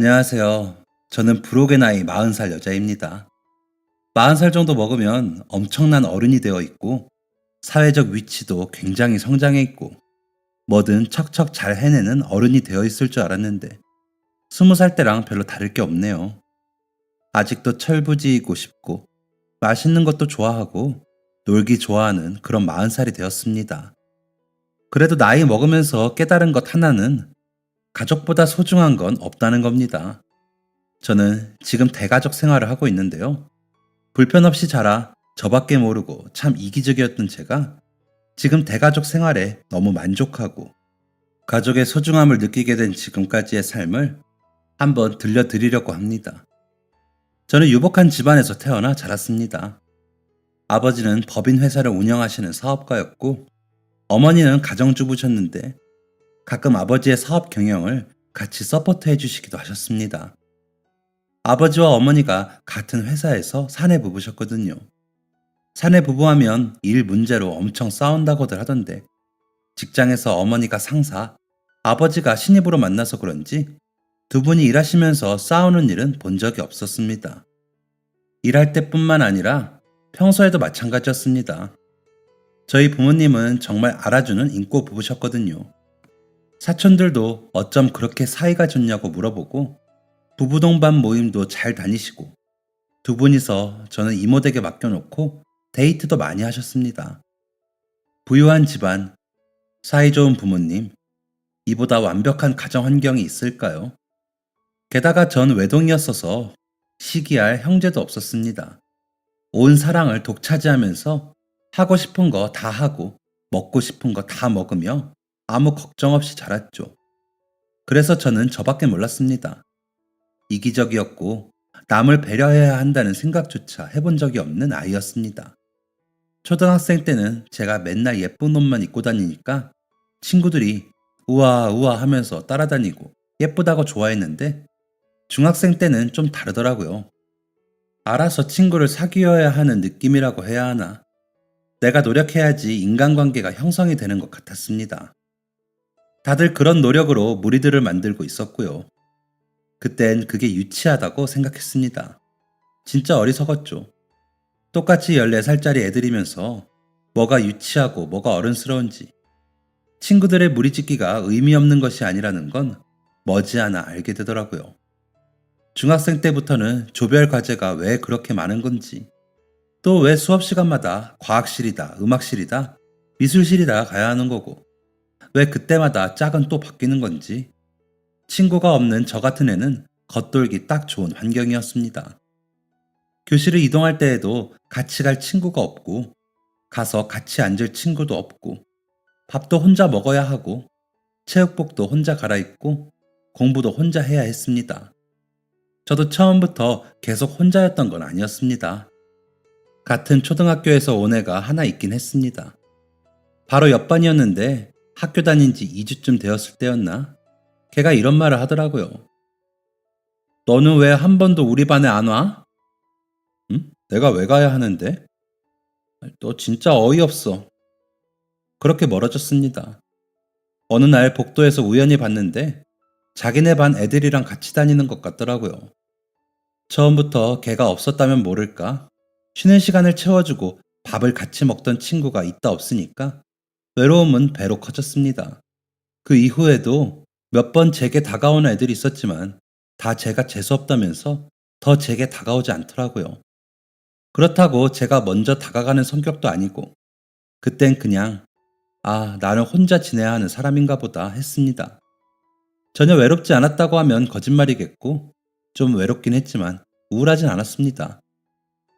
안녕하세요. 저는 불혹의 나이 40살 여자입니다. 40살 정도 먹으면 엄청난 어른이 되어 있고, 사회적 위치도 굉장히 성장해 있고, 뭐든 척척 잘 해내는 어른이 되어 있을 줄 알았는데, 20살 때랑 별로 다를 게 없네요. 아직도 철부지이고 싶고, 맛있는 것도 좋아하고, 놀기 좋아하는 그런 40살이 되었습니다. 그래도 나이 먹으면서 깨달은 것 하나는 가족보다 소중한 건 없다는 겁니다. 저는 지금 대가족 생활을 하고 있는데요. 불편 없이 자라 저밖에 모르고 참 이기적이었던 제가 지금 대가족 생활에 너무 만족하고 가족의 소중함을 느끼게 된 지금까지의 삶을 한번 들려드리려고 합니다. 저는 유복한 집안에서 태어나 자랐습니다. 아버지는 법인 회사를 운영하시는 사업가였고 어머니는 가정주부셨는데 가끔 아버지의 사업 경영을 같이 서포트 해주시기도 하셨습니다. 아버지와 어머니가 같은 회사에서 사내 부부셨거든요. 사내 부부하면 일 문제로 엄청 싸운다고들 하던데 직장에서 어머니가 상사, 아버지가 신입으로 만나서 그런지 두 분이 일하시면서 싸우는 일은 본 적이 없었습니다. 일할 때뿐만 아니라 평소에도 마찬가지였습니다. 저희 부모님은 정말 알아주는 인고 부부셨거든요. 사촌들도 어쩜 그렇게 사이가 좋냐고 물어보고 부부 동반 모임도 잘 다니시고 두 분이서 저는 이모 댁에 맡겨놓고 데이트도 많이 하셨습니다. 부유한 집안, 사이좋은 부모님, 이보다 완벽한 가정 환경이 있을까요? 게다가 전 외동이었어서 시기할 형제도 없었습니다. 온 사랑을 독차지하면서 하고 싶은 거 다 하고 먹고 싶은 거 다 먹으며 아무 걱정 없이 자랐죠. 그래서 저는 저밖에 몰랐습니다. 이기적이었고 남을 배려해야 한다는 생각조차 해본 적이 없는 아이였습니다. 초등학생 때는 제가 맨날 예쁜 옷만 입고 다니니까 친구들이 우와 우와 하면서 따라다니고 예쁘다고 좋아했는데 중학생 때는 좀 다르더라고요. 알아서 친구를 사귀어야 하는 느낌이라고 해야 하나. 내가 노력해야지 인간관계가 형성이 되는 것 같았습니다. 다들 그런 노력으로 무리들을 만들고 있었고요. 그땐 그게 유치하다고 생각했습니다. 진짜 어리석었죠. 똑같이 14살짜리 애들이면서 뭐가 유치하고 뭐가 어른스러운지 친구들의 무리짓기가 의미 없는 것이 아니라는 건 머지않아 알게 되더라고요. 중학생 때부터는 조별 과제가 왜 그렇게 많은 건지 또 왜 수업 시간마다 과학실이다, 음악실이다, 미술실이다 가야 하는 거고 왜 그때마다 짝은 또 바뀌는 건지 친구가 없는 저 같은 애는 겉돌기 딱 좋은 환경이었습니다. 교실을 이동할 때에도 같이 갈 친구가 없고 가서 같이 앉을 친구도 없고 밥도 혼자 먹어야 하고 체육복도 혼자 갈아입고 공부도 혼자 해야 했습니다. 저도 처음부터 계속 혼자였던 건 아니었습니다. 같은 초등학교에서 온 애가 하나 있긴 했습니다. 바로 옆반이었는데 학교 다닌 지 2주쯤 되었을 때였나? 걔가 이런 말을 하더라고요. 너는 왜 한 번도 우리 반에 안 와? 응? 내가 왜 가야 하는데? 너 진짜 어이없어. 그렇게 멀어졌습니다. 어느 날 복도에서 우연히 봤는데 자기네 반 애들이랑 같이 다니는 것 같더라고요. 처음부터 걔가 없었다면 모를까? 쉬는 시간을 채워주고 밥을 같이 먹던 친구가 있다 없으니까 외로움은 배로 커졌습니다. 그 이후에도 몇 번 제게 다가오는 애들이 있었지만 다 제가 재수없다면서 더 제게 다가오지 않더라고요. 그렇다고 제가 먼저 다가가는 성격도 아니고 그땐 그냥 나는 혼자 지내야 하는 사람인가 보다 했습니다. 전혀 외롭지 않았다고 하면 거짓말이겠고 좀 외롭긴 했지만 우울하진 않았습니다.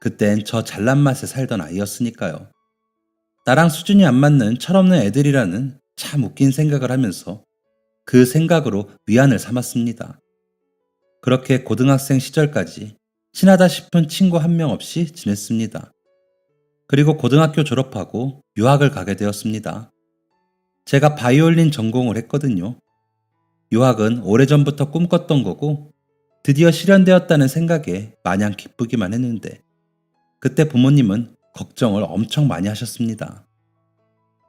그땐 저 잘난 맛에 살던 아이였으니까요. 나랑 수준이 안 맞는 철없는 애들이라는 참 웃긴 생각을 하면서 그 생각으로 위안을 삼았습니다. 그렇게 고등학생 시절까지 친하다 싶은 친구 한 명 없이 지냈습니다. 그리고 고등학교 졸업하고 유학을 가게 되었습니다. 제가 바이올린 전공을 했거든요. 유학은 오래전부터 꿈꿨던 거고 드디어 실현되었다는 생각에 마냥 기쁘기만 했는데 그때 부모님은 걱정을 엄청 많이 하셨습니다.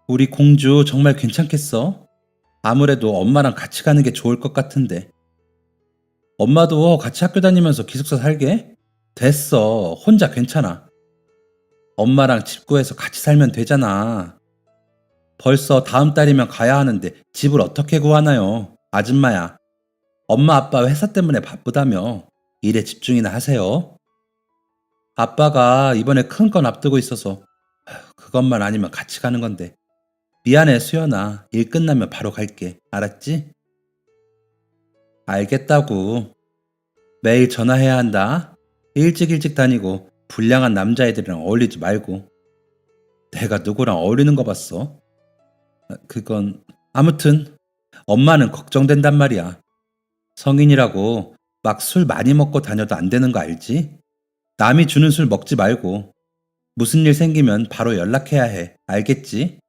우리 공주 정말 괜찮겠어? 아무래도 엄마랑 같이 가는 게 좋을 것 같은데. 엄마도 같이 학교 다니면서 기숙사 살게? 됐어. 혼자 괜찮아. 엄마랑 집 구해서 같이 살면 되잖아. 벌써 다음 달이면 가야 하는데 집을 어떻게 구하나요? 아줌마야. 엄마 아빠 회사 때문에 바쁘다며. 일에 집중이나 하세요. 아빠가 이번에 큰 건 앞두고 있어서 그것만 아니면 같이 가는 건데. 미안해, 수연아. 일 끝나면 바로 갈게. 알았지? 알겠다고. 매일 전화해야 한다. 일찍 일찍 다니고 불량한 남자애들이랑 어울리지 말고. 내가 누구랑 어울리는 거 봤어? 그건 아무튼 엄마는 걱정된단 말이야. 성인이라고 막 술 많이 먹고 다녀도 안 되는 거 알지? 남이 주는 술 먹지 말고 무슨 일 생기면 바로 연락해야 해. 알겠지?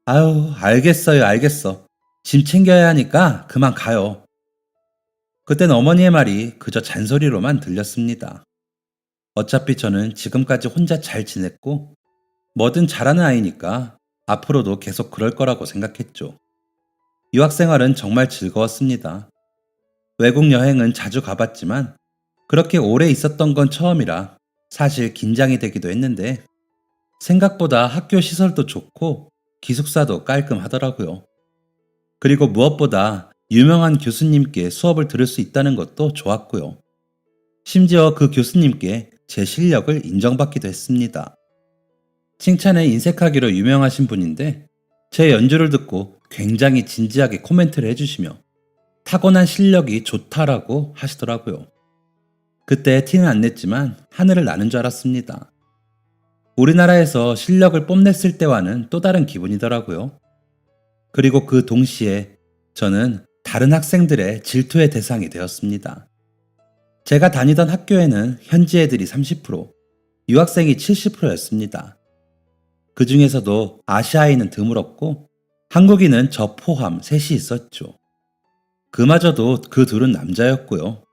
아유, 알겠어요, 알겠어. 짐 챙겨야 하니까 그만 가요. 그땐 어머니의 말이 그저 잔소리로만 들렸습니다. 어차피 저는 지금까지 혼자 잘 지냈고 뭐든 잘하는 아이니까 앞으로도 계속 그럴 거라고 생각했죠. 유학 생활은 정말 즐거웠습니다. 외국 여행은 자주 가봤지만 그렇게 오래 있었던 건 처음이라 사실 긴장이 되기도 했는데 생각보다 학교 시설도 좋고 기숙사도 깔끔하더라고요. 그리고 무엇보다 유명한 교수님께 수업을 들을 수 있다는 것도 좋았고요. 심지어 그 교수님께 제 실력을 인정받기도 했습니다. 칭찬에 인색하기로 유명하신 분인데 제 연주를 듣고 굉장히 진지하게 코멘트를 해주시며 타고난 실력이 좋다라고 하시더라고요. 그때 티는 안 냈지만 하늘을 나는 줄 알았습니다. 우리나라에서 실력을 뽐냈을 때와는 또 다른 기분이더라고요. 그리고 그 동시에 저는 다른 학생들의 질투의 대상이 되었습니다. 제가 다니던 학교에는 현지 애들이 30%, 유학생이 70%였습니다. 그 중에서도 아시아인은 드물었고 한국인은 저 포함 셋이 있었죠. 그마저도 그 둘은 남자였고요.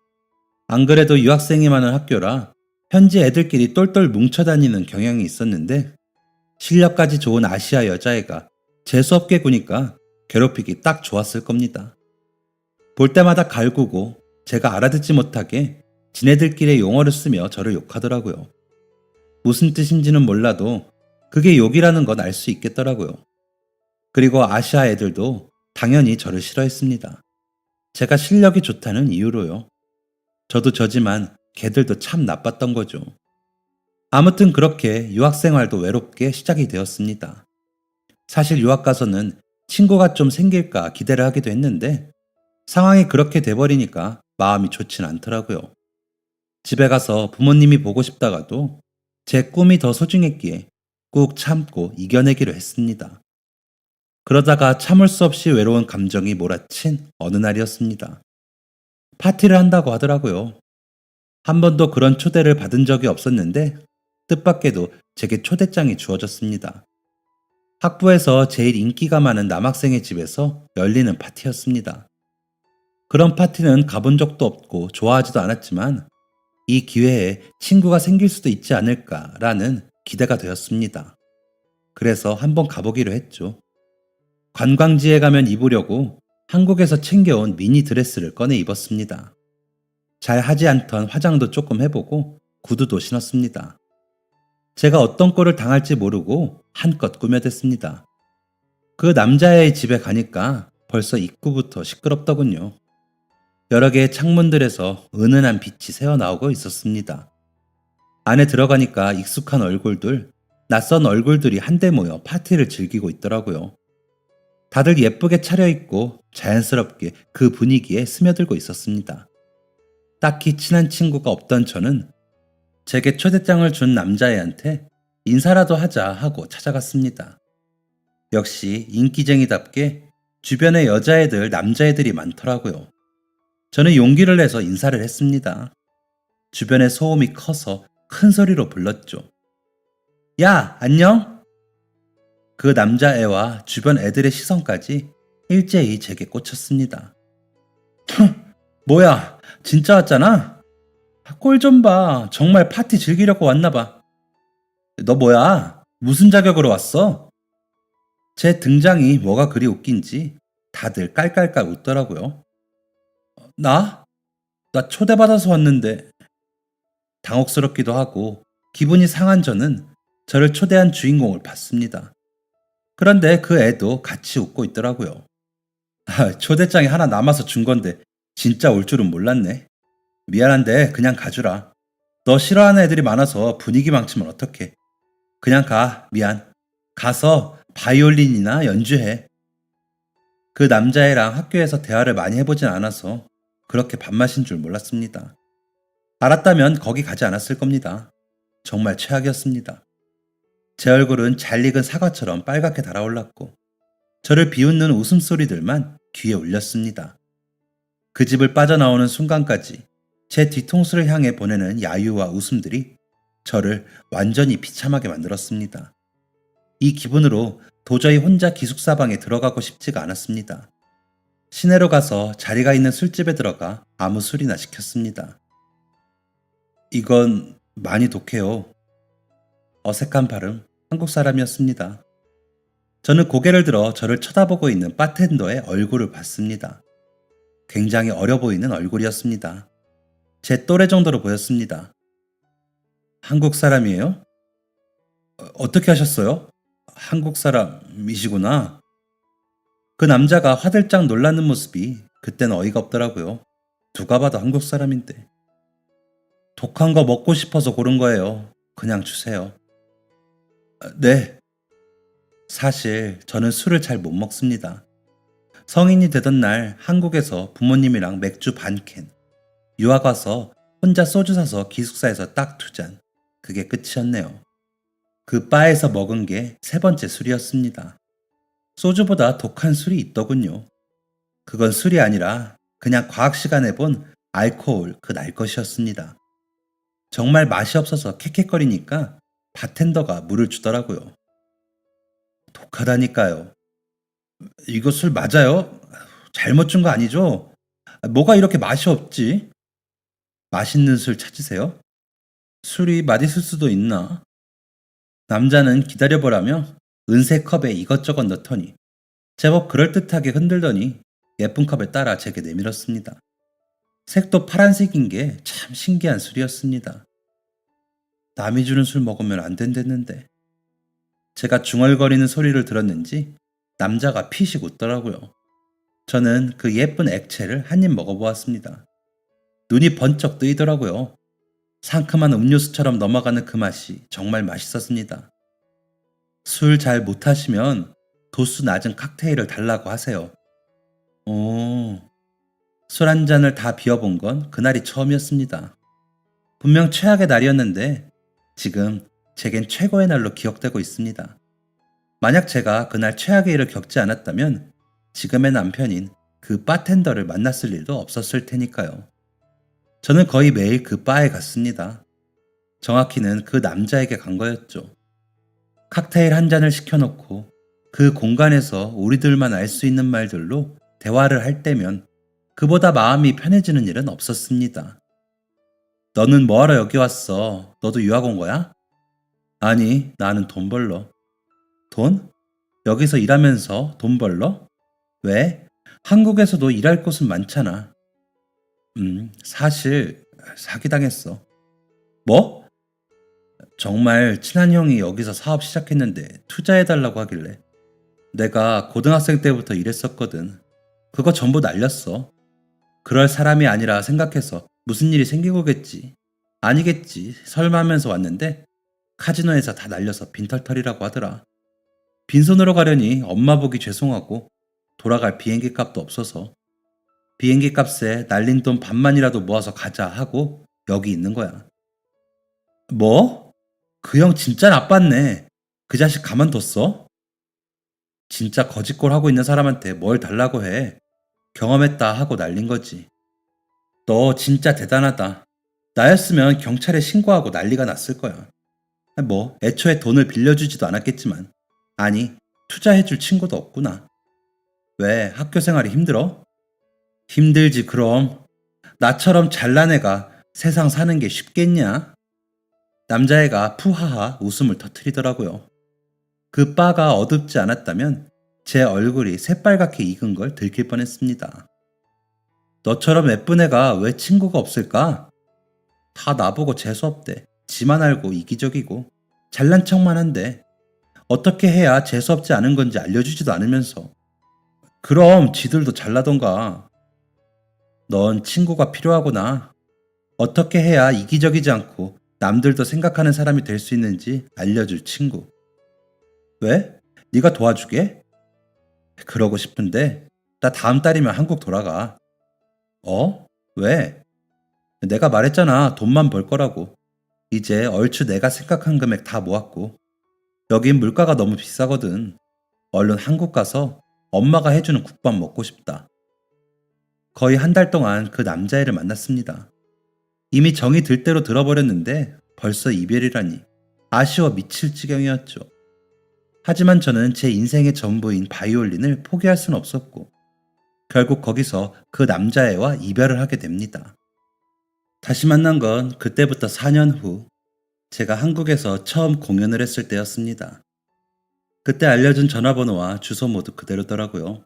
안 그래도 유학생이 많은 학교라 현지 애들끼리 똘똘 뭉쳐 다니는 경향이 있었는데 실력까지 좋은 아시아 여자애가 재수없게 구니까 괴롭히기 딱 좋았을 겁니다. 볼 때마다 갈구고 제가 알아듣지 못하게 지네들끼리 용어를 쓰며 저를 욕하더라고요. 무슨 뜻인지는 몰라도 그게 욕이라는 건 알 수 있겠더라고요. 그리고 아시아 애들도 당연히 저를 싫어했습니다. 제가 실력이 좋다는 이유로요. 저도 저지만 걔들도 참 나빴던 거죠. 아무튼 그렇게 유학생활도 외롭게 시작이 되었습니다. 사실 유학 가서는 친구가 좀 생길까 기대를 하기도 했는데 상황이 그렇게 돼버리니까 마음이 좋진 않더라고요. 집에 가서 부모님이 보고 싶다가도 제 꿈이 더 소중했기에 꾹 참고 이겨내기로 했습니다. 그러다가 참을 수 없이 외로운 감정이 몰아친 어느 날이었습니다. 파티를 한다고 하더라고요. 한 번도 그런 초대를 받은 적이 없었는데 뜻밖에도 제게 초대장이 주어졌습니다. 학부에서 제일 인기가 많은 남학생의 집에서 열리는 파티였습니다. 그런 파티는 가본 적도 없고 좋아하지도 않았지만 이 기회에 친구가 생길 수도 있지 않을까라는 기대가 되었습니다. 그래서 한번 가보기로 했죠. 관광지에 가면 입으려고 한국에서 챙겨온 미니 드레스를 꺼내 입었습니다. 잘 하지 않던 화장도 조금 해보고 구두도 신었습니다. 제가 어떤 꼴을 당할지 모르고 한껏 꾸며댔습니다. 그 남자의 집에 가니까 벌써 입구부터 시끄럽더군요. 여러 개의 창문들에서 은은한 빛이 새어나오고 있었습니다. 안에 들어가니까 익숙한 얼굴들, 낯선 얼굴들이 한데 모여 파티를 즐기고 있더라고요. 다들 예쁘게 차려입고 자연스럽게 그 분위기에 스며들고 있었습니다. 딱히 친한 친구가 없던 저는 제게 초대장을 준 남자애한테 인사라도 하자 하고 찾아갔습니다. 역시 인기쟁이답게 주변에 여자애들, 남자애들이 많더라고요. 저는 용기를 내서 인사를 했습니다. 주변의 소음이 커서 큰 소리로 불렀죠. 야, 안녕? 그 남자애와 주변 애들의 시선까지 일제히 제게 꽂혔습니다. 뭐야, 진짜 왔잖아? 꼴 좀 봐. 정말 파티 즐기려고 왔나봐. 너 뭐야? 무슨 자격으로 왔어? 제 등장이 뭐가 그리 웃긴지 다들 깔깔깔 웃더라고요. 나? 나 초대받아서 왔는데. 당혹스럽기도 하고 기분이 상한 저는 저를 초대한 주인공을 봤습니다. 그런데 그 애도 같이 웃고 있더라고요. 초대장이 하나 남아서 준 건데 진짜 올 줄은 몰랐네. 미안한데 그냥 가주라. 너 싫어하는 애들이 많아서 분위기 망치면 어떡해. 그냥 가. 미안. 가서 바이올린이나 연주해. 그 남자애랑 학교에서 대화를 많이 해보진 않아서 그렇게 밥맛인 줄 몰랐습니다. 알았다면 거기 가지 않았을 겁니다. 정말 최악이었습니다. 제 얼굴은 잘 익은 사과처럼 빨갛게 달아올랐고 저를 비웃는 웃음소리들만 귀에 울렸습니다. 그 집을 빠져나오는 순간까지 제 뒤통수를 향해 보내는 야유와 웃음들이 저를 완전히 비참하게 만들었습니다. 이 기분으로 도저히 혼자 기숙사방에 들어가고 싶지가 않았습니다. 시내로 가서 자리가 있는 술집에 들어가 아무 술이나 시켰습니다. 이건 많이 독해요. 어색한 발음, 한국 사람이었습니다. 저는 고개를 들어 저를 쳐다보고 있는 바텐더의 얼굴을 봤습니다. 굉장히 어려 보이는 얼굴이었습니다. 제 또래 정도로 보였습니다. 한국 사람이에요? 어떻게 하셨어요? 한국 사람이시구나. 그 남자가 화들짝 놀라는 모습이 그땐 어이가 없더라고요. 누가 봐도 한국 사람인데. 독한 거 먹고 싶어서 고른 거예요. 그냥 주세요. 네. 사실 저는 술을 잘 못 먹습니다. 성인이 되던 날 한국에서 부모님이랑 맥주 반 캔, 유학 와서 혼자 소주 사서 기숙사에서 딱 2잔. 그게 끝이었네요. 그 바에서 먹은 게 3번째 술이었습니다. 소주보다 독한 술이 있더군요. 그건 술이 아니라 그냥 과학 시간에 본 알코올 그 날 것이었습니다. 정말 맛이 없어서 캑캑거리니까 바텐더가 물을 주더라고요. 독하다니까요. 이거 술 맞아요? 잘못 준 거 아니죠? 뭐가 이렇게 맛이 없지? 맛있는 술 찾으세요? 술이 맛있을 수도 있나? 남자는 기다려보라며 은색 컵에 이것저것 넣더니 제법 그럴듯하게 흔들더니 예쁜 컵에 따라 제게 내밀었습니다. 색도 파란색인 게 참 신기한 술이었습니다. 남이 주는 술 먹으면 안 된댔는데. 제가 중얼거리는 소리를 들었는지 남자가 피식 웃더라고요. 저는 그 예쁜 액체를 한 입 먹어보았습니다. 눈이 번쩍 뜨이더라고요. 상큼한 음료수처럼 넘어가는 그 맛이 정말 맛있었습니다. 술 잘 못하시면 도수 낮은 칵테일을 달라고 하세요. 오, 술 한 잔을 다 비워본 건 그날이 처음이었습니다. 분명 최악의 날이었는데 지금 제겐 최고의 날로 기억되고 있습니다. 만약 제가 그날 최악의 일을 겪지 않았다면 지금의 남편인 그 바텐더를 만났을 일도 없었을 테니까요. 저는 거의 매일 그 바에 갔습니다. 정확히는 그 남자에게 간 거였죠. 칵테일 한 잔을 시켜놓고 그 공간에서 우리들만 알 수 있는 말들로 대화를 할 때면 그보다 마음이 편해지는 일은 없었습니다. 너는 뭐하러 여기 왔어? 너도 유학 온 거야? 아니, 나는 돈 벌러. 돈? 여기서 일하면서 돈 벌러? 왜? 한국에서도 일할 곳은 많잖아. 사실 사기당했어. 뭐? 정말 친한 형이 여기서 사업 시작했는데 투자해달라고 하길래 내가 고등학생 때부터 일했었거든. 그거 전부 날렸어. 그럴 사람이 아니라 생각해서 무슨 일이 생기고겠지. 아니겠지. 설마 하면서 왔는데 카지노에서 다 날려서 빈털털이라고 하더라. 빈손으로 가려니 엄마 보기 죄송하고 돌아갈 비행기 값도 없어서 비행기 값에 날린 돈 반만이라도 모아서 가자 하고 여기 있는 거야. 뭐? 그 형 진짜 나빴네. 그 자식 가만뒀어? 진짜 거짓골 하고 있는 사람한테 뭘 달라고 해. 경험했다 하고 날린 거지. 너 진짜 대단하다. 나였으면 경찰에 신고하고 난리가 났을 거야. 뭐 애초에 돈을 빌려주지도 않았겠지만 아니 투자해줄 친구도 없구나. 왜 학교 생활이 힘들어? 힘들지 그럼. 나처럼 잘난 애가 세상 사는 게 쉽겠냐? 남자애가 푸하하 웃음을 터뜨리더라고요. 그 바가 어둡지 않았다면 제 얼굴이 새빨갛게 익은 걸 들킬 뻔했습니다. 너처럼 예쁜 애가 왜 친구가 없을까? 다 나보고 재수없대. 지만 알고 이기적이고 잘난 척만 한데 어떻게 해야 재수없지 않은 건지 알려주지도 않으면서. 그럼 지들도 잘나던가. 넌 친구가 필요하구나. 어떻게 해야 이기적이지 않고 남들도 생각하는 사람이 될 수 있는지 알려줄 친구. 왜? 네가 도와주게? 그러고 싶은데 나 다음 달이면 한국 돌아가. 어? 왜? 내가 말했잖아. 돈만 벌 거라고. 이제 얼추 내가 생각한 금액 다 모았고. 여긴 물가가 너무 비싸거든. 얼른 한국 가서 엄마가 해주는 국밥 먹고 싶다. 거의 한 달 동안 그 남자애를 만났습니다. 이미 정이 들 대로 들어버렸는데 벌써 이별이라니 아쉬워 미칠 지경이었죠. 하지만 저는 제 인생의 전부인 바이올린을 포기할 수는 없었고 결국 거기서 그 남자애와 이별을 하게 됩니다. 다시 만난 건 그때부터 4년 후 제가 한국에서 처음 공연을 했을 때였습니다. 그때 알려준 전화번호와 주소 모두 그대로더라고요.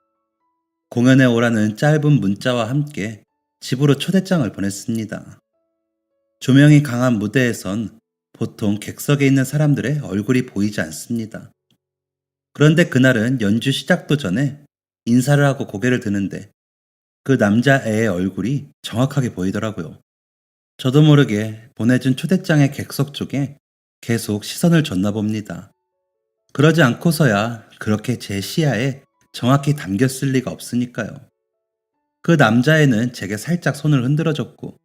공연에 오라는 짧은 문자와 함께 집으로 초대장을 보냈습니다. 조명이 강한 무대에선 보통 객석에 있는 사람들의 얼굴이 보이지 않습니다. 그런데 그날은 연주 시작도 전에 인사를 하고 고개를 드는데 그 남자애의 얼굴이 정확하게 보이더라고요. 저도 모르게 보내준 초대장의 객석 쪽에 계속 시선을 줬나 봅니다. 그러지 않고서야 그렇게 제 시야에 정확히 담겼을 리가 없으니까요. 그 남자애는 제게 살짝 손을 흔들어줬고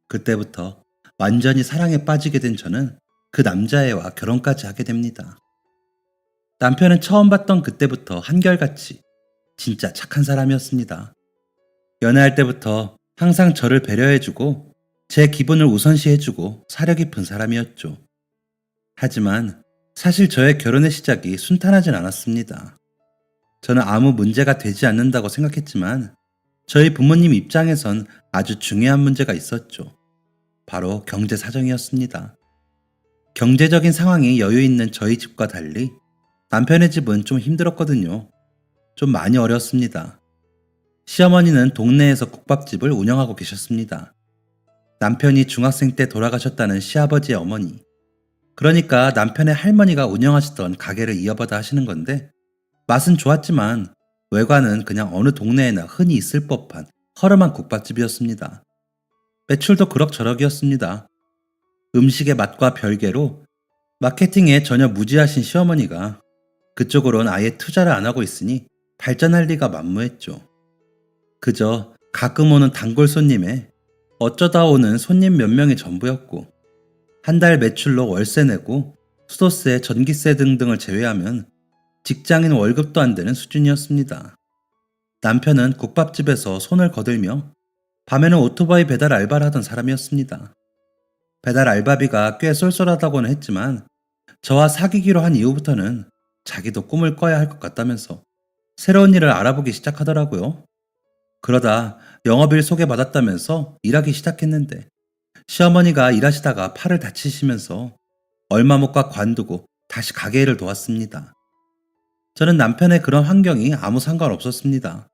그때부터 완전히 사랑에 빠지게 된 저는 그 남자애와 결혼까지 하게 됩니다. 남편은 처음 봤던 그때부터 한결같이 진짜 착한 사람이었습니다. 연애할 때부터 항상 저를 배려해주고 제 기분을 우선시해주고 사려 깊은 사람이었죠. 하지만 사실 저의 결혼의 시작이 순탄하진 않았습니다. 저는 아무 문제가 되지 않는다고 생각했지만 저희 부모님 입장에선 아주 중요한 문제가 있었죠. 바로 경제 사정이었습니다. 경제적인 상황이 여유 있는 저희 집과 달리 남편의 집은 좀 힘들었거든요. 좀 많이 어려웠습니다. 시어머니는 동네에서 국밥집을 운영하고 계셨습니다. 남편이 중학생 때 돌아가셨다는 시아버지의 어머니. 그러니까 남편의 할머니가 운영하시던 가게를 이어받아 하시는 건데 맛은 좋았지만 외관은 그냥 어느 동네에나 흔히 있을 법한 허름한 국밥집이었습니다. 매출도 그럭저럭이었습니다. 음식의 맛과 별개로 마케팅에 전혀 무지하신 시어머니가 그쪽으론 아예 투자를 안 하고 있으니 발전할 리가 만무했죠. 그저 가끔 오는 단골 손님에 어쩌다 오는 손님 몇 명이 전부였고 한 달 매출로 월세 내고 수도세, 전기세 등등을 제외하면 직장인 월급도 안 되는 수준이었습니다. 남편은 국밥집에서 손을 거들며 밤에는 오토바이 배달 알바를 하던 사람이었습니다. 배달 알바비가 꽤 쏠쏠하다고는 했지만 저와 사귀기로 한 이후부터는 자기도 꿈을 꿔야 할 것 같다면서 새로운 일을 알아보기 시작하더라고요. 그러다 영업일 소개받았다면서 일하기 시작했는데 시어머니가 일하시다가 팔을 다치시면서 얼마 못 가 관두고 다시 가게 일을 도왔습니다. 저는 남편의 그런 환경이 아무 상관없었습니다.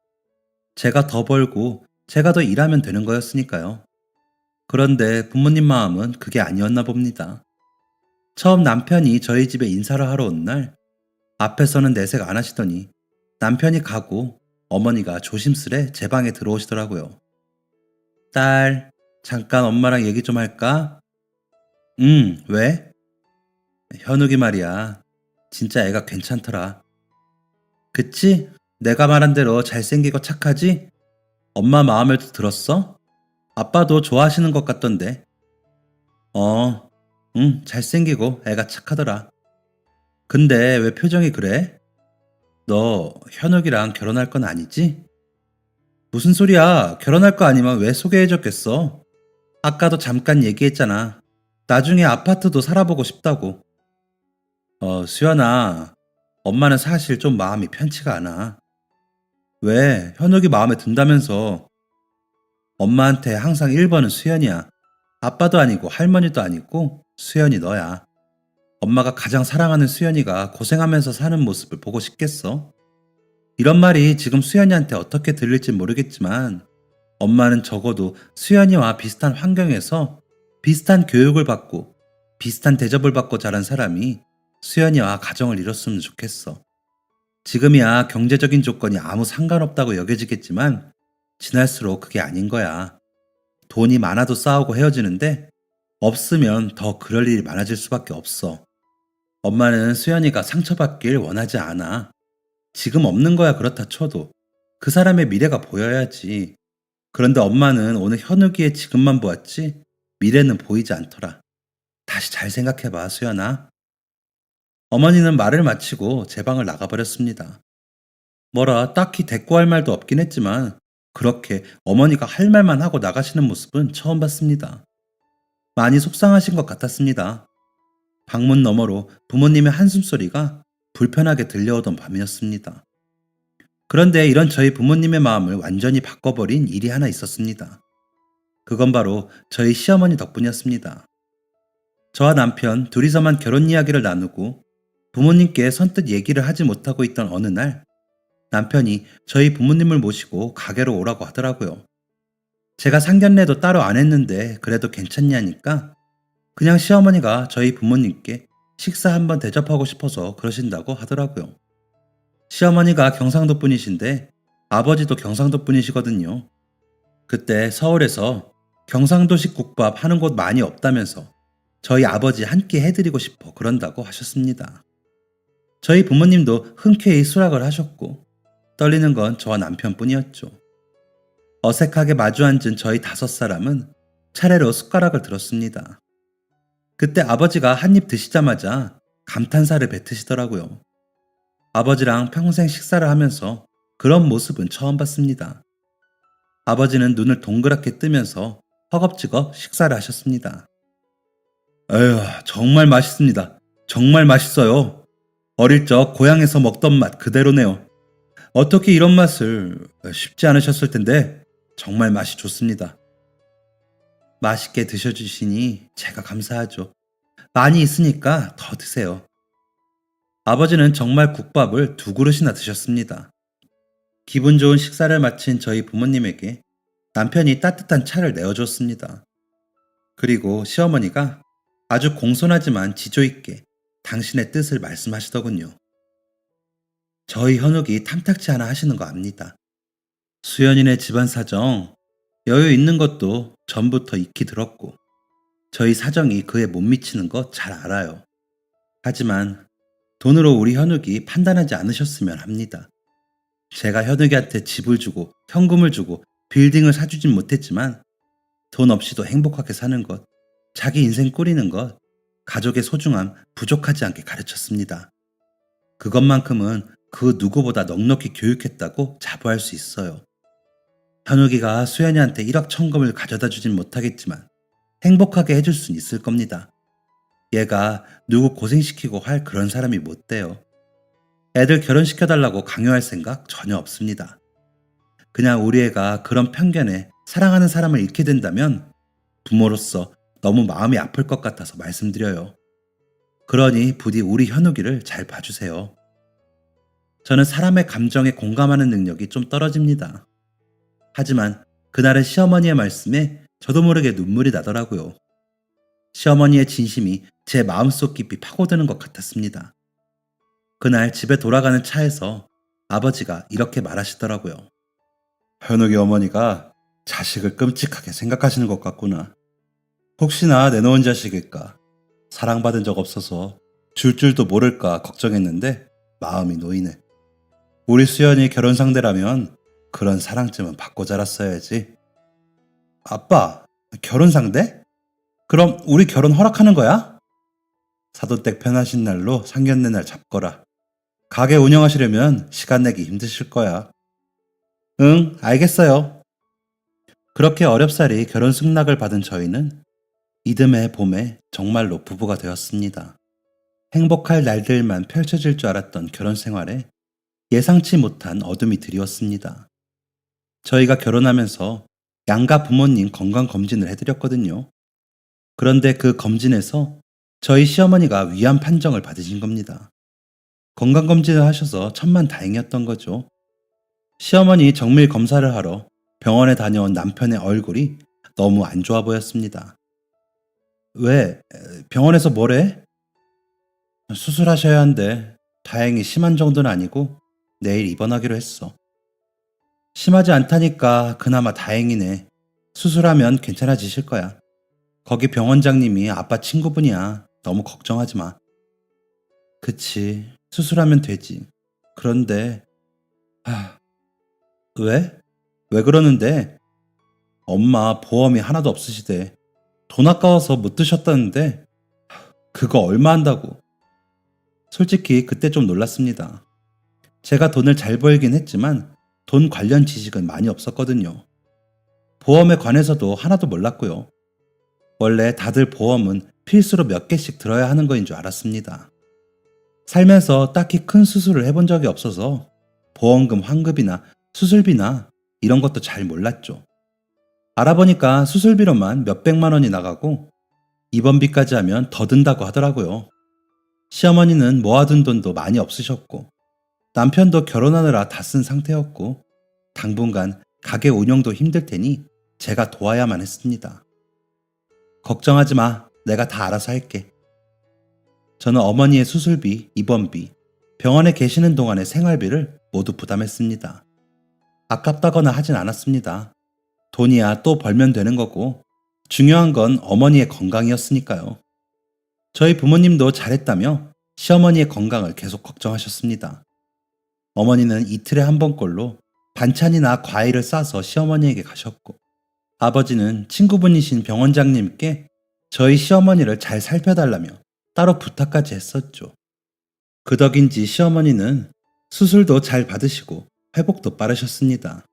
제가 더 벌고 제가 더 일하면 되는 거였으니까요. 그런데 부모님 마음은 그게 아니었나 봅니다. 처음 남편이 저희 집에 인사를 하러 온 날 앞에서는 내색 안 하시더니 남편이 가고 어머니가 조심스레 제 방에 들어오시더라고요. 딸, 잠깐 엄마랑 얘기 좀 할까? 왜? 현욱이 말이야. 진짜 애가 괜찮더라. 그치? 내가 말한 대로 잘생기고 착하지? 엄마 마음에도 들었어? 아빠도 좋아하시는 것 같던데. 어, 잘생기고 애가 착하더라. 근데 왜 표정이 그래? 너 현욱이랑 결혼할 건 아니지? 무슨 소리야? 결혼할 거 아니면 왜 소개해줬겠어? 아까도 잠깐 얘기했잖아. 나중에 아파트도 살아보고 싶다고. 수연아. 엄마는 사실 좀 마음이 편치가 않아. 왜? 현욱이 마음에 든다면서. 엄마한테 항상 1번은 수연이야. 아빠도 아니고 할머니도 아니고 수연이 너야. 엄마가 가장 사랑하는 수연이가 고생하면서 사는 모습을 보고 싶겠어? 이런 말이 지금 수연이한테 어떻게 들릴지 모르겠지만 엄마는 적어도 수연이와 비슷한 환경에서 비슷한 교육을 받고 비슷한 대접을 받고 자란 사람이 수연이와 가정을 이뤘으면 좋겠어. 지금이야 경제적인 조건이 아무 상관없다고 여겨지겠지만 지날수록 그게 아닌 거야. 돈이 많아도 싸우고 헤어지는데 없으면 더 그럴 일이 많아질 수밖에 없어. 엄마는 수연이가 상처받길 원하지 않아. 지금 없는 거야 그렇다 쳐도 그 사람의 미래가 보여야지. 그런데 엄마는 오늘 현욱이의 지금만 보았지 미래는 보이지 않더라. 다시 잘 생각해봐, 수연아. 어머니는 말을 마치고 제 방을 나가버렸습니다. 뭐라 딱히 대꾸할 말도 없긴 했지만 그렇게 어머니가 할 말만 하고 나가시는 모습은 처음 봤습니다. 많이 속상하신 것 같았습니다. 방문 너머로 부모님의 한숨소리가 불편하게 들려오던 밤이었습니다. 그런데 이런 저희 부모님의 마음을 완전히 바꿔버린 일이 하나 있었습니다. 그건 바로 저희 시어머니 덕분이었습니다. 저와 남편 둘이서만 결혼 이야기를 나누고 부모님께 선뜻 얘기를 하지 못하고 있던 어느 날 남편이 저희 부모님을 모시고 가게로 오라고 하더라고요. 제가 상견례도 따로 안 했는데 그래도 괜찮냐니까 그냥 시어머니가 저희 부모님께 식사 한번 대접하고 싶어서 그러신다고 하더라고요. 시어머니가 경상도 분이신데 아버지도 경상도 분이시거든요. 그때 서울에서 경상도식 국밥 하는 곳 많이 없다면서 저희 아버지 한 끼 해드리고 싶어 그런다고 하셨습니다. 저희 부모님도 흔쾌히 수락을 하셨고 떨리는 건 저와 남편뿐이었죠. 어색하게 마주 앉은 저희 5사람은 차례로 숟가락을 들었습니다. 그때 아버지가 한 입 드시자마자 감탄사를 뱉으시더라고요. 아버지랑 평생 식사를 하면서 그런 모습은 처음 봤습니다. 아버지는 눈을 동그랗게 뜨면서 허겁지겁 식사를 하셨습니다. 에휴, 정말 맛있습니다. 정말 맛있어요. 어릴 적 고향에서 먹던 맛 그대로네요. 어떻게 이런 맛을 쉽지 않으셨을 텐데 정말 맛이 좋습니다. 맛있게 드셔주시니 제가 감사하죠. 많이 있으니까 더 드세요. 아버지는 정말 국밥을 2그릇이나 드셨습니다. 기분 좋은 식사를 마친 저희 부모님에게 남편이 따뜻한 차를 내어줬습니다. 그리고 시어머니가 아주 공손하지만 지조 있게 당신의 뜻을 말씀하시더군요. 저희 현욱이 탐탁치 않아 하시는 거 압니다. 수연이네 집안 사정, 여유 있는 것도 전부터 익히 들었고 저희 사정이 그에 못 미치는 거 잘 알아요. 하지만 돈으로 우리 현욱이 판단하지 않으셨으면 합니다. 제가 현욱이한테 집을 주고 현금을 주고 빌딩을 사주진 못했지만 돈 없이도 행복하게 사는 것, 자기 인생 꾸리는 것, 가족의 소중함 부족하지 않게 가르쳤습니다. 그것만큼은 그 누구보다 넉넉히 교육했다고 자부할 수 있어요. 현욱이가 수연이한테 1억 천금을 가져다 주진 못하겠지만 행복하게 해줄 순 있을 겁니다. 얘가 누구 고생시키고 할 그런 사람이 못 돼요. 애들 결혼시켜달라고 강요할 생각 전혀 없습니다. 그냥 우리 애가 그런 편견에 사랑하는 사람을 잃게 된다면 부모로서 너무 마음이 아플 것 같아서 말씀드려요. 그러니 부디 우리 현욱이를 잘 봐주세요. 저는 사람의 감정에 공감하는 능력이 좀 떨어집니다. 하지만 그날의 시어머니의 말씀에 저도 모르게 눈물이 나더라고요. 시어머니의 진심이 제 마음속 깊이 파고드는 것 같았습니다. 그날 집에 돌아가는 차에서 아버지가 이렇게 말하시더라고요. 현욱이 어머니가 자식을 끔찍하게 생각하시는 것 같구나. 혹시나 내놓은 자식일까, 사랑받은 적 없어서 줄 줄도 모를까 걱정했는데 마음이 놓이네. 우리 수연이 결혼 상대라면 그런 사랑쯤은 받고 자랐어야지. 아빠, 결혼 상대? 그럼 우리 결혼 허락하는 거야? 사돈댁 편하신 날로 상견례 날 잡거라. 가게 운영하시려면 시간 내기 힘드실 거야. 응, 알겠어요. 그렇게 어렵사리 결혼 승낙을 받은 저희는 이듬해 봄에 정말로 부부가 되었습니다. 행복할 날들만 펼쳐질 줄 알았던 결혼 생활에 예상치 못한 어둠이 드리웠습니다. 저희가 결혼하면서 양가 부모님 건강검진을 해드렸거든요. 그런데 그 검진에서 저희 시어머니가 위암 판정을 받으신 겁니다. 건강검진을 하셔서 천만다행이었던 거죠. 시어머니 정밀 검사를 하러 병원에 다녀온 남편의 얼굴이 너무 안 좋아 보였습니다. 왜? 병원에서 뭐래? 수술하셔야 한대. 다행히 심한 정도는 아니고 내일 입원하기로 했어. 심하지 않다니까 그나마 다행이네. 수술하면 괜찮아지실 거야. 거기 병원장님이 아빠 친구분이야. 너무 걱정하지 마. 그치. 수술하면 되지. 그런데, 아, 왜? 왜 그러는데? 엄마 보험이 하나도 없으시대. 돈 아까워서 못 드셨다는데, 그거 얼마 한다고. 솔직히 그때 좀 놀랐습니다. 제가 돈을 잘 벌긴 했지만 돈 관련 지식은 많이 없었거든요. 보험에 관해서도 하나도 몰랐고요. 원래 다들 보험은 필수로 몇 개씩 들어야 하는 거인 줄 알았습니다. 살면서 딱히 큰 수술을 해본 적이 없어서 보험금 환급이나 수술비나 이런 것도 잘 몰랐죠. 알아보니까 수술비로만 몇백만 원이 나가고 입원비까지 하면 더 든다고 하더라고요. 시어머니는 모아둔 돈도 많이 없으셨고 남편도 결혼하느라 다 쓴 상태였고 당분간 가게 운영도 힘들 테니 제가 도와야만 했습니다. 걱정하지 마. 내가 다 알아서 할게. 저는 어머니의 수술비, 입원비, 병원에 계시는 동안의 생활비를 모두 부담했습니다. 아깝다거나 하진 않았습니다. 돈이야 또 벌면 되는 거고 중요한 건 어머니의 건강이었으니까요. 저희 부모님도 잘했다며 시어머니의 건강을 계속 걱정하셨습니다. 어머니는 이틀에 한 번꼴로 반찬이나 과일을 싸서 시어머니에게 가셨고 아버지는 친구분이신 병원장님께 저희 시어머니를 잘 살펴달라며 따로 부탁까지 했었죠. 그 덕인지 시어머니는 수술도 잘 받으시고 회복도 빠르셨습니다.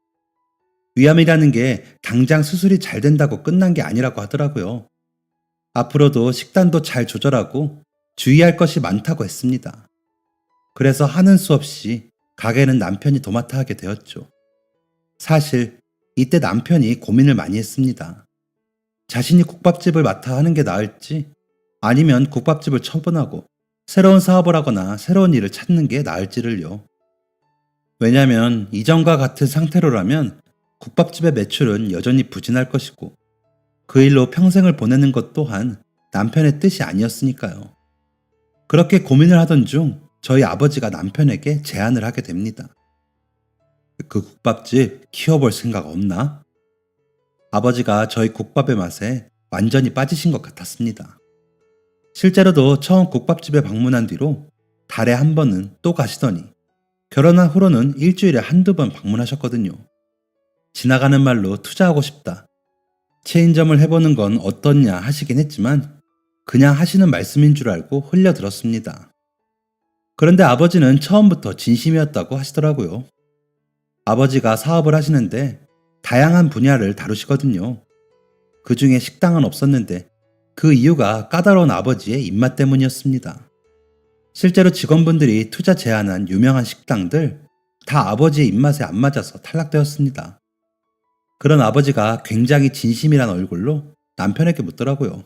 위암이라는 게 당장 수술이 잘 된다고 끝난 게 아니라고 하더라고요. 앞으로도 식단도 잘 조절하고 주의할 것이 많다고 했습니다. 그래서 하는 수 없이 가게는 남편이 도맡아 하게 되었죠. 사실 이때 남편이 고민을 많이 했습니다. 자신이 국밥집을 맡아 하는 게 나을지 아니면 국밥집을 처분하고 새로운 사업을 하거나 새로운 일을 찾는 게 나을지를요. 왜냐면 이전과 같은 상태로라면 국밥집의 매출은 여전히 부진할 것이고 그 일로 평생을 보내는 것 또한 남편의 뜻이 아니었으니까요. 그렇게 고민을 하던 중 저희 아버지가 남편에게 제안을 하게 됩니다. 그 국밥집 키워볼 생각 없나? 아버지가 저희 국밥의 맛에 완전히 빠지신 것 같았습니다. 실제로도 처음 국밥집에 방문한 뒤로 달에 한 번은 또 가시더니 결혼한 후로는 일주일에 한두 번 방문하셨거든요. 지나가는 말로 투자하고 싶다. 체인점을 해보는 건 어떻냐 하시긴 했지만 그냥 하시는 말씀인 줄 알고 흘려들었습니다. 그런데 아버지는 처음부터 진심이었다고 하시더라고요. 아버지가 사업을 하시는데 다양한 분야를 다루시거든요. 그 중에 식당은 없었는데 그 이유가 까다로운 아버지의 입맛 때문이었습니다. 실제로 직원분들이 투자 제안한 유명한 식당들 다 아버지의 입맛에 안 맞아서 탈락되었습니다. 그런 아버지가 굉장히 진심이란 얼굴로 남편에게 묻더라고요.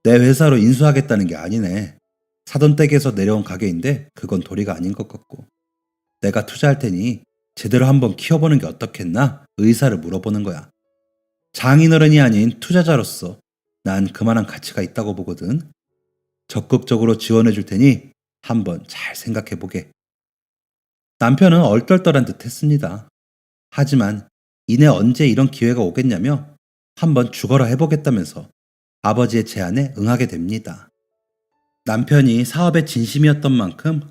내 회사로 인수하겠다는 게 아니네. 사돈 댁에서 내려온 가게인데 그건 도리가 아닌 것 같고 내가 투자할 테니 제대로 한번 키워보는 게 어떻겠나 의사를 물어보는 거야. 장인어른이 아닌 투자자로서 난 그만한 가치가 있다고 보거든. 적극적으로 지원해 줄 테니 한번 잘 생각해 보게. 남편은 얼떨떨한 듯 했습니다. 하지만 이내 언제 이런 기회가 오겠냐며 한번 죽어라 해보겠다면서 아버지의 제안에 응하게 됩니다. 남편이 사업에 진심이었던 만큼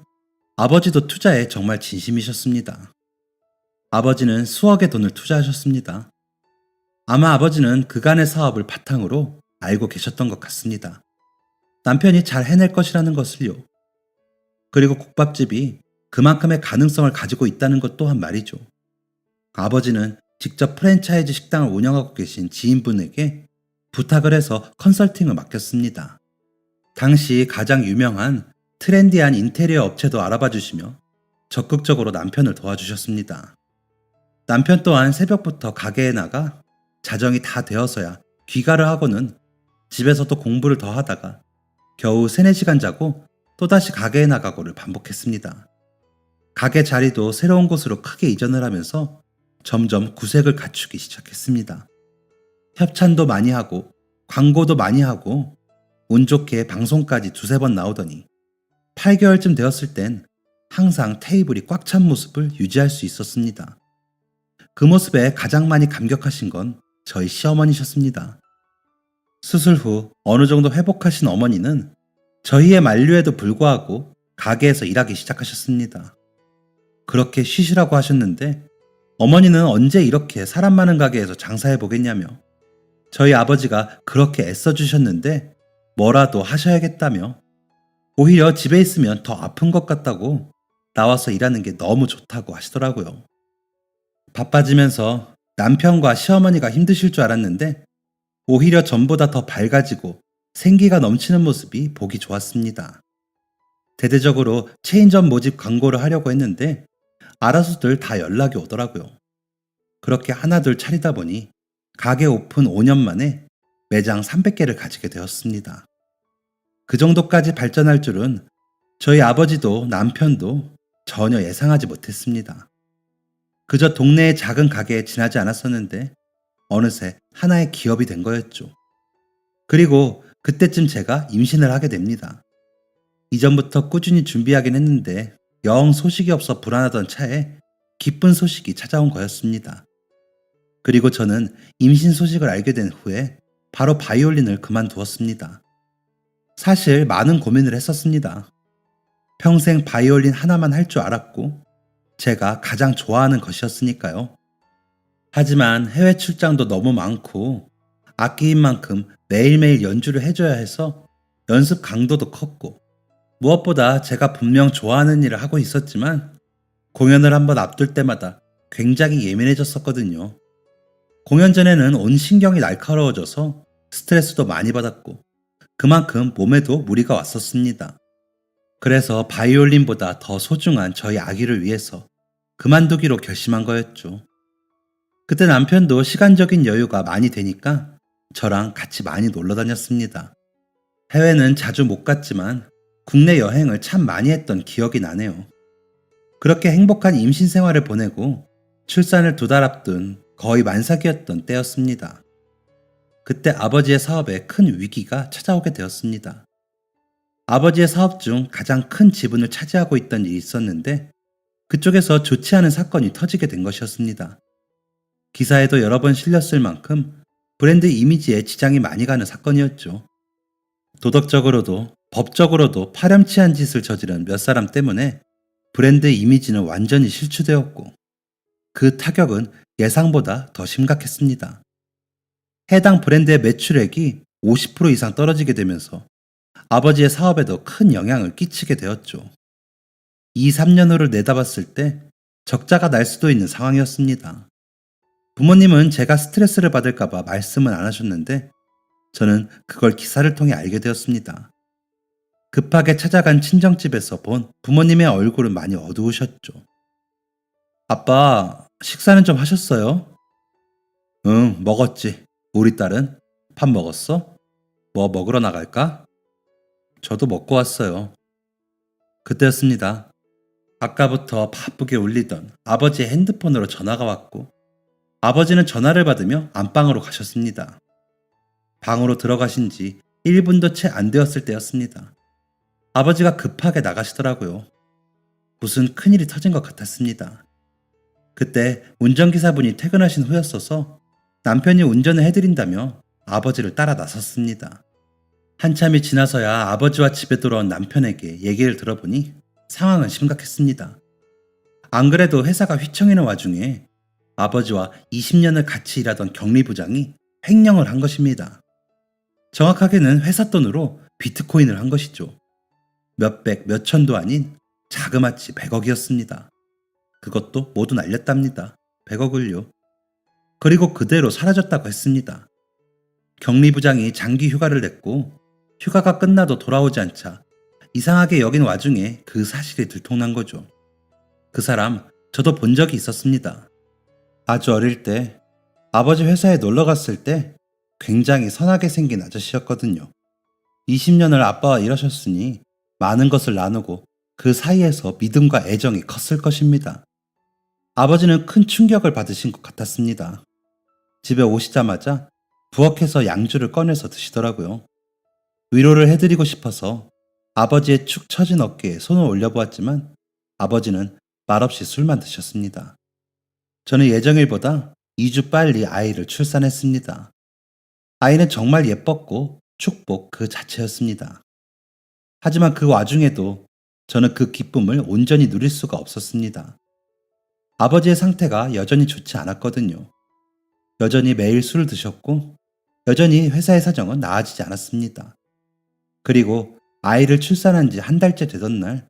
아버지도 투자에 정말 진심이셨습니다. 아버지는 수억의 돈을 투자하셨습니다. 아마 아버지는 그간의 사업을 바탕으로 알고 계셨던 것 같습니다. 남편이 잘 해낼 것이라는 것을요. 그리고 국밥집이 그만큼의 가능성을 가지고 있다는 것 또한 말이죠. 아버지는 직접 프랜차이즈 식당을 운영하고 계신 지인분에게 부탁을 해서 컨설팅을 맡겼습니다. 당시 가장 유명한 트렌디한 인테리어 업체도 알아봐 주시며 적극적으로 남편을 도와주셨습니다. 남편 또한 새벽부터 가게에 나가 자정이 다 되어서야 귀가를 하고는 집에서도 공부를 더 하다가 겨우 3-4시간 자고 또다시 가게에 나가고를 반복했습니다. 가게 자리도 새로운 곳으로 크게 이전을 하면서 점점 구색을 갖추기 시작했습니다. 협찬도 많이 하고 광고도 많이 하고 운 좋게 방송까지 두세 번 나오더니 8개월쯤 되었을 땐 항상 테이블이 꽉 찬 모습을 유지할 수 있었습니다. 그 모습에 가장 많이 감격하신 건 저희 시어머니셨습니다. 수술 후 어느 정도 회복하신 어머니는 저희의 만류에도 불구하고 가게에서 일하기 시작하셨습니다. 그렇게 쉬시라고 하셨는데 어머니는 언제 이렇게 사람 많은 가게에서 장사해 보겠냐며 저희 아버지가 그렇게 애써주셨는데 뭐라도 하셔야겠다며 오히려 집에 있으면 더 아픈 것 같다고 나와서 일하는 게 너무 좋다고 하시더라고요. 바빠지면서 남편과 시어머니가 힘드실 줄 알았는데 오히려 전보다 더 밝아지고 생기가 넘치는 모습이 보기 좋았습니다. 대대적으로 체인점 모집 광고를 하려고 했는데 알아서들 다 연락이 오더라고요. 그렇게 하나둘 차리다 보니 가게 오픈 5년 만에 매장 300개를 가지게 되었습니다. 그 정도까지 발전할 줄은 저희 아버지도 남편도 전혀 예상하지 못했습니다. 그저 동네의 작은 가게에 지나지 않았었는데 어느새 하나의 기업이 된 거였죠. 그리고 그때쯤 제가 임신을 하게 됩니다. 이전부터 꾸준히 준비하긴 했는데 영 소식이 없어 불안하던 차에 기쁜 소식이 찾아온 거였습니다. 그리고 저는 임신 소식을 알게 된 후에 바로 바이올린을 그만두었습니다. 사실 많은 고민을 했었습니다. 평생 바이올린 하나만 할 줄 알았고 제가 가장 좋아하는 것이었으니까요. 하지만 해외 출장도 너무 많고 악기인 만큼 매일매일 연주를 해줘야 해서 연습 강도도 컸고 무엇보다 제가 분명 좋아하는 일을 하고 있었지만 공연을 한번 앞둘 때마다 굉장히 예민해졌었거든요. 공연 전에는 온 신경이 날카로워져서 스트레스도 많이 받았고 그만큼 몸에도 무리가 왔었습니다. 그래서 바이올린보다 더 소중한 저희 아기를 위해서 그만두기로 결심한 거였죠. 그때 남편도 시간적인 여유가 많이 되니까 저랑 같이 많이 놀러 다녔습니다. 해외는 자주 못 갔지만 국내 여행을 참 많이 했던 기억이 나네요. 그렇게 행복한 임신 생활을 보내고 출산을 2달 앞둔 거의 만삭이었던 때였습니다. 그때 아버지의 사업에 큰 위기가 찾아오게 되었습니다. 아버지의 사업 중 가장 큰 지분을 차지하고 있던 일이 있었는데 그쪽에서 좋지 않은 사건이 터지게 된 것이었습니다. 기사에도 여러 번 실렸을 만큼 브랜드 이미지에 지장이 많이 가는 사건이었죠. 도덕적으로도 법적으로도 파렴치한 짓을 저지른 몇 사람 때문에 브랜드 이미지는 완전히 실추되었고 그 타격은 예상보다 더 심각했습니다. 해당 브랜드의 매출액이 50% 이상 떨어지게 되면서 아버지의 사업에도 큰 영향을 끼치게 되었죠. 2, 3년 후를 내다봤을 때 적자가 날 수도 있는 상황이었습니다. 부모님은 제가 스트레스를 받을까봐 말씀은 안 하셨는데 저는 그걸 기사를 통해 알게 되었습니다. 급하게 찾아간 친정집에서 본 부모님의 얼굴은 많이 어두우셨죠. 아빠, 식사는 좀 하셨어요? 응, 먹었지. 우리 딸은? 밥 먹었어? 뭐 먹으러 나갈까? 저도 먹고 왔어요. 그때였습니다. 아까부터 바쁘게 울리던 아버지의 핸드폰으로 전화가 왔고 아버지는 전화를 받으며 안방으로 가셨습니다. 방으로 들어가신 지 1분도 채 안 되었을 때였습니다. 아버지가 급하게 나가시더라고요. 무슨 큰일이 터진 것 같았습니다. 그때 운전기사분이 퇴근하신 후였어서 남편이 운전을 해드린다며 아버지를 따라 나섰습니다. 한참이 지나서야 아버지와 집에 돌아온 남편에게 얘기를 들어보니 상황은 심각했습니다. 안 그래도 회사가 휘청이는 와중에 아버지와 20년을 같이 일하던 격리부장이 횡령을 한 것입니다. 정확하게는 회사 돈으로 비트코인을 한 것이죠. 몇백, 몇천도 아닌 자그마치 100억이었습니다. 그것도 모두 날렸답니다. 100억을요. 그리고 그대로 사라졌다고 했습니다. 격리부장이 장기 휴가를 냈고 휴가가 끝나도 돌아오지 않자 이상하게 여긴 와중에 그 사실이 들통난 거죠. 그 사람 저도 본 적이 있었습니다. 아주 어릴 때 아버지 회사에 놀러 갔을 때 굉장히 선하게 생긴 아저씨였거든요. 20년을 아빠와 일하셨으니 많은 것을 나누고 그 사이에서 믿음과 애정이 컸을 것입니다. 아버지는 큰 충격을 받으신 것 같았습니다. 집에 오시자마자 부엌에서 양주를 꺼내서 드시더라고요. 위로를 해드리고 싶어서 아버지의 축 처진 어깨에 손을 올려보았지만 아버지는 말없이 술만 드셨습니다. 저는 예정일보다 2주 빨리 아이를 출산했습니다. 아이는 정말 예뻤고 축복 그 자체였습니다. 하지만 그 와중에도 저는 그 기쁨을 온전히 누릴 수가 없었습니다. 아버지의 상태가 여전히 좋지 않았거든요. 여전히 매일 술을 드셨고 여전히 회사의 사정은 나아지지 않았습니다. 그리고 아이를 출산한 지 한 달째 되던 날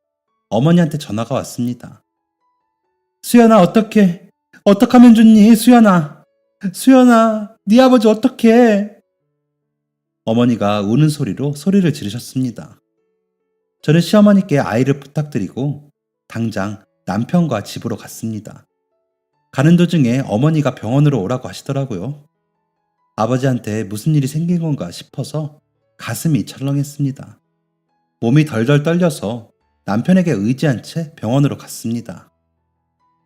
어머니한테 전화가 왔습니다. 수연아, 어떡하면 좋니? 수연아, 네 아버지 어떡해? 어머니가 우는 소리로 소리를 지르셨습니다. 저는 시어머니께 아이를 부탁드리고 당장 남편과 집으로 갔습니다. 가는 도중에 어머니가 병원으로 오라고 하시더라고요. 아버지한테 무슨 일이 생긴 건가 싶어서 가슴이 철렁했습니다. 몸이 덜덜 떨려서 남편에게 의지한 채 병원으로 갔습니다.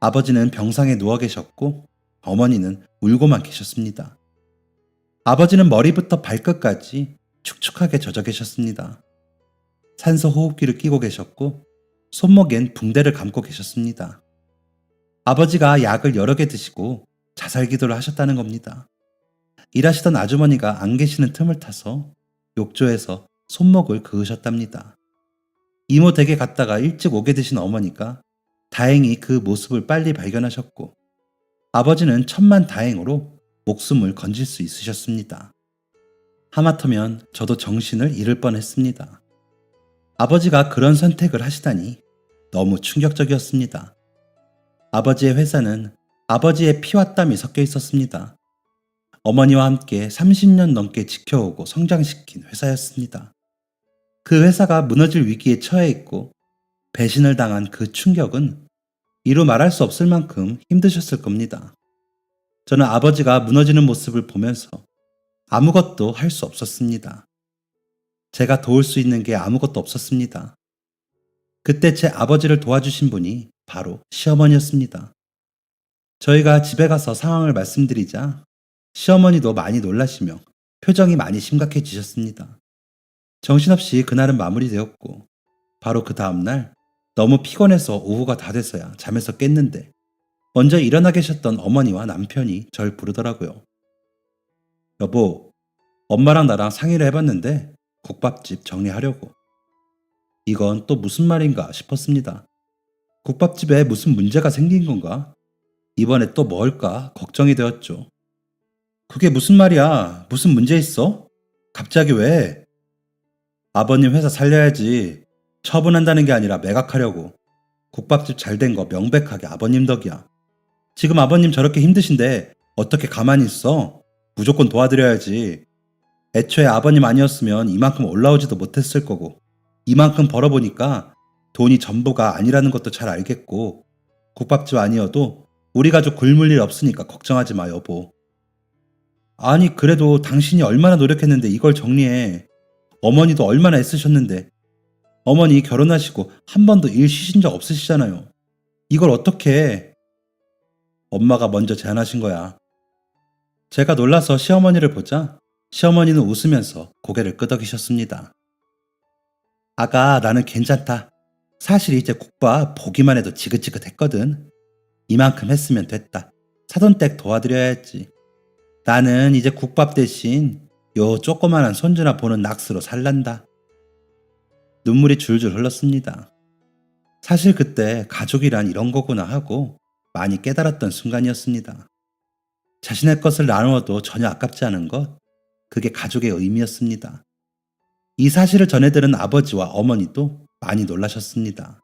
아버지는 병상에 누워 계셨고 어머니는 울고만 계셨습니다. 아버지는 머리부터 발끝까지 축축하게 젖어 계셨습니다. 산소 호흡기를 끼고 계셨고 손목엔 붕대를 감고 계셨습니다. 아버지가 약을 여러 개 드시고 자살 기도를 하셨다는 겁니다. 일하시던 아주머니가 안 계시는 틈을 타서 욕조에서 손목을 그으셨답니다. 이모 댁에 갔다가 일찍 오게 되신 어머니가 다행히 그 모습을 빨리 발견하셨고 아버지는 천만 다행으로 목숨을 건질 수 있으셨습니다. 하마터면 저도 정신을 잃을 뻔했습니다. 아버지가 그런 선택을 하시다니 너무 충격적이었습니다. 아버지의 회사는 아버지의 피와 땀이 섞여 있었습니다. 어머니와 함께 30년 넘게 지켜오고 성장시킨 회사였습니다. 그 회사가 무너질 위기에 처해 있고 배신을 당한 그 충격은 이루 말할 수 없을 만큼 힘드셨을 겁니다. 저는 아버지가 무너지는 모습을 보면서 아무것도 할 수 없었습니다. 제가 도울 수 있는 게 아무것도 없었습니다. 그때 제 아버지를 도와주신 분이 바로 시어머니였습니다. 저희가 집에 가서 상황을 말씀드리자 시어머니도 많이 놀라시며 표정이 많이 심각해지셨습니다. 정신없이 그날은 마무리되었고 바로 그 다음날 너무 피곤해서 오후가 다 돼서야 잠에서 깼는데 먼저 일어나 계셨던 어머니와 남편이 절 부르더라고요. 여보, 엄마랑 나랑 상의를 해봤는데 국밥집 정리하려고. 이건 또 무슨 말인가 싶었습니다. 국밥집에 무슨 문제가 생긴 건가? 이번에 또 뭘까 걱정이 되었죠. 그게 무슨 말이야? 무슨 문제 있어? 갑자기 왜? 아버님 회사 살려야지. 처분한다는 게 아니라 매각하려고. 국밥집 잘 된 거 명백하게 아버님 덕이야. 지금 아버님 저렇게 힘드신데 어떻게 가만히 있어? 무조건 도와드려야지. 애초에 아버님 아니었으면 이만큼 올라오지도 못했을 거고 이만큼 벌어보니까 돈이 전부가 아니라는 것도 잘 알겠고 국밥집 아니어도 우리 가족 굶을 일 없으니까 걱정하지 마 여보. 아니 그래도 당신이 얼마나 노력했는데 이걸 정리해. 어머니도 얼마나 애쓰셨는데. 어머니 결혼하시고 한 번도 일 쉬신 적 없으시잖아요. 이걸 어떻게 해. 엄마가 먼저 제안하신 거야. 제가 놀라서 시어머니를 보자 시어머니는 웃으면서 고개를 끄덕이셨습니다. 아가 나는 괜찮다. 사실 이제 국밥 보기만 해도 지긋지긋했거든. 이만큼 했으면 됐다. 사돈 댁 도와드려야지. 나는 이제 국밥 대신 요 조그만한 손주나 보는 낚스로 살란다. 눈물이 줄줄 흘렀습니다. 사실 그때 가족이란 이런 거구나 하고 많이 깨달았던 순간이었습니다. 자신의 것을 나누어도 전혀 아깝지 않은 것, 그게 가족의 의미였습니다. 이 사실을 전해들은 아버지와 어머니도 많이 놀라셨습니다.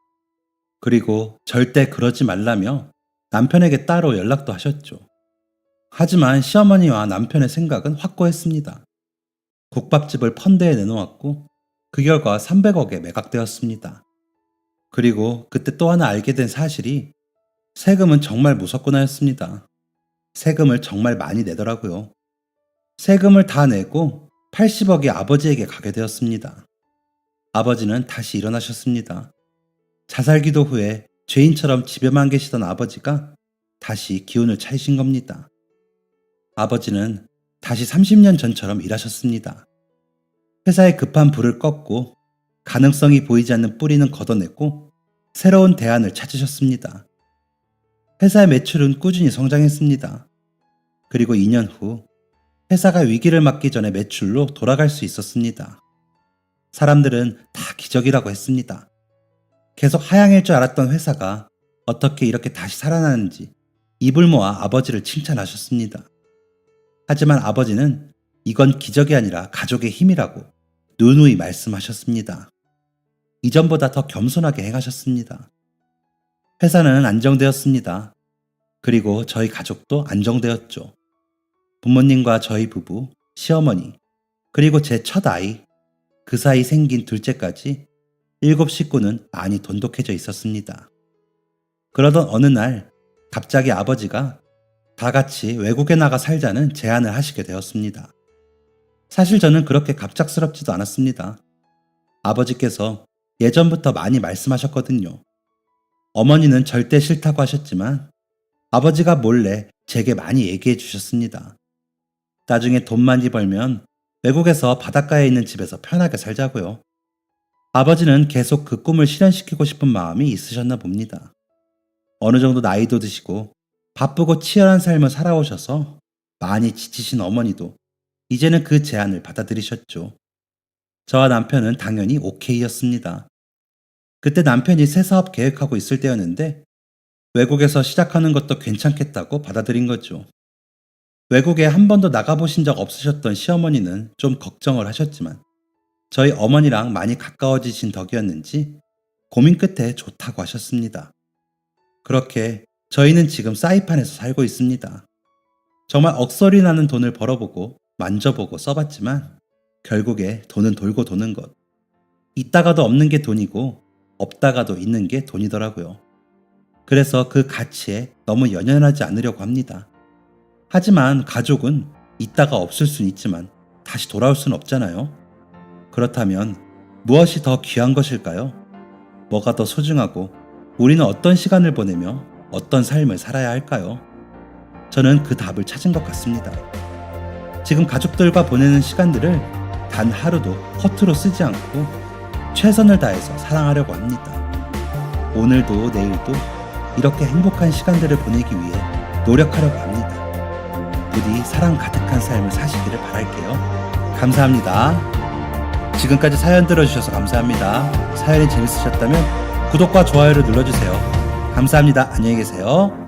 그리고 절대 그러지 말라며 남편에게 따로 연락도 하셨죠. 하지만 시어머니와 남편의 생각은 확고했습니다. 국밥집을 펀드에 내놓았고 그 결과 300억에 매각되었습니다. 그리고 그때 또 하나 알게 된 사실이 세금은 정말 무섭구나였습니다. 세금을 정말 많이 내더라고요. 세금을 다 내고 80억이 아버지에게 가게 되었습니다. 아버지는 다시 일어나셨습니다. 자살기도 후에 죄인처럼 집에만 계시던 아버지가 다시 기운을 차리신 겁니다. 아버지는 다시 30년 전처럼 일하셨습니다. 회사의 급한 불을 껐고 가능성이 보이지 않는 뿌리는 걷어내고 새로운 대안을 찾으셨습니다. 회사의 매출은 꾸준히 성장했습니다. 그리고 2년 후 회사가 위기를 맞기 전에 매출로 돌아갈 수 있었습니다. 사람들은 다 기적이라고 했습니다. 계속 하향일 줄 알았던 회사가 어떻게 이렇게 다시 살아나는지 입을 모아 아버지를 칭찬하셨습니다. 하지만 아버지는 이건 기적이 아니라 가족의 힘이라고 누누이 말씀하셨습니다. 이전보다 더 겸손하게 행하셨습니다. 회사는 안정되었습니다. 그리고 저희 가족도 안정되었죠. 부모님과 저희 부부, 시어머니, 그리고 제 첫 아이, 그 사이 생긴 둘째까지 7 식구는 많이 돈독해져 있었습니다. 그러던 어느 날 갑자기 아버지가 다 같이 외국에 나가 살자는 제안을 하시게 되었습니다. 사실 저는 그렇게 갑작스럽지도 않았습니다. 아버지께서 예전부터 많이 말씀하셨거든요. 어머니는 절대 싫다고 하셨지만 아버지가 몰래 제게 많이 얘기해 주셨습니다. 나중에 돈 많이 벌면 외국에서 바닷가에 있는 집에서 편하게 살자고요. 아버지는 계속 그 꿈을 실현시키고 싶은 마음이 있으셨나 봅니다. 어느 정도 나이도 드시고 바쁘고 치열한 삶을 살아오셔서 많이 지치신 어머니도 이제는 그 제안을 받아들이셨죠. 저와 남편은 당연히 오케이였습니다. 그때 남편이 새 사업 계획하고 있을 때였는데 외국에서 시작하는 것도 괜찮겠다고 받아들인 거죠. 외국에 한 번도 나가보신 적 없으셨던 시어머니는 좀 걱정을 하셨지만 저희 어머니랑 많이 가까워지신 덕이었는지 고민 끝에 좋다고 하셨습니다. 그렇게 저희는 지금 사이판에서 살고 있습니다. 정말 억소리 나는 돈을 벌어보고 만져보고 써봤지만 결국에 돈은 돌고 도는 것. 있다가도 없는 게 돈이고 없다가도 있는 게 돈이더라고요. 그래서 그 가치에 너무 연연하지 않으려고 합니다. 하지만 가족은 있다가 없을 순 있지만 다시 돌아올 순 없잖아요. 그렇다면 무엇이 더 귀한 것일까요? 뭐가 더 소중하고 우리는 어떤 시간을 보내며 어떤 삶을 살아야 할까요? 저는 그 답을 찾은 것 같습니다. 지금 가족들과 보내는 시간들을 단 하루도 허투루 쓰지 않고 최선을 다해서 사랑하려고 합니다. 오늘도 내일도 이렇게 행복한 시간들을 보내기 위해 노력하려고 합니다. 부디 사랑 가득한 삶을 사시기를 바랄게요. 감사합니다. 지금까지 사연 들어주셔서 감사합니다. 사연이 재밌으셨다면 구독과 좋아요를 눌러주세요. 감사합니다. 안녕히 계세요.